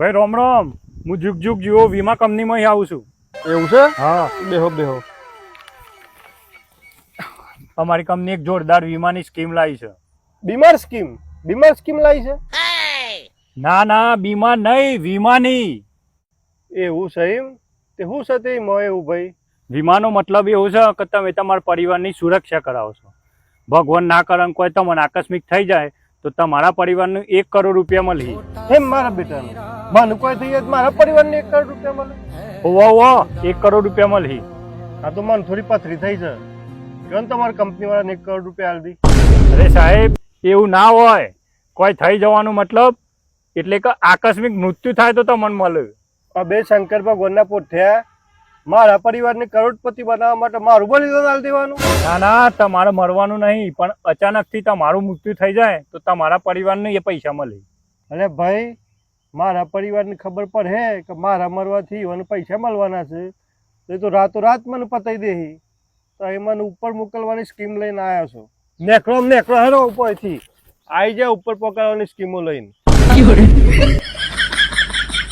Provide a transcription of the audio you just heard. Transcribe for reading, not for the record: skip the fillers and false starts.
ભાઈ રોમ રોમ, હું જુગ જુગ જીવો વીમા કંપનીમાં આવું છું. એવું છે? હા, બેહો બેહો. અમારી કંપની એક જોરદાર વીમાની સ્કીમ લાવી છે. બીમાર સ્કીમ લાવી છે? ના ના, બીમા નહીં, વીમાની. એવું છે એમ? તે શું છે તે એવું ભાઈ? વીમાનો મતલબ એવું છે કે તમે તમારા પરિવારની સુરક્ષા કરાવો છો. ભગવાન ના કરે કોઈ તમને આકસ્મિક થઈ જાય તો તમારા પરિવારને 1 કરોડ રૂપિયા મળે. એમ મારા બેટાને મને કોઈ થઈ જાય તો મારા પરિવારને 1 કરોડ રૂપિયા મળે? ઓવા 1 કરોડ રૂપિયા મળે. આ તો મને થોડી પથરી થઈ છે. કેમ તમારી કંપની વાળાને 1 કરોડ રૂપિયા આલ દી? અરે સાહેબ, એવું ના હોય. કોઈ થઈ જવાનું મતલબ એટલે કે આકસ્મિક મૃત્યુ થાય તો તમને મળે. આ બે શંકર ભગવાનના પોઠ્યા મારા પરિવારને કરોડપતિ બનાવવા માટે મારું બલિદાન આલ દેવાનું? ના ના, તમારે મરવાનું નહીં, પણ અચાનકથી તમારું મૃત્યુ થઈ જાય તો તમારા પરિવારને એ પૈસા મળે. અરે ભાઈ, મારા પરિવારને ખબર પડે કે મારા મરવાથી મને પૈસા મળવાના છે તો એ તો રાતોરાત મને પતાવી દે. તો એ મને ઉપર મોકલવાની સ્કીમ લઈને આવ્યા છો. નેકરો હેરો ઉપરથી આવી જાય ઉપર પકડવાની સ્કીમો લઈને.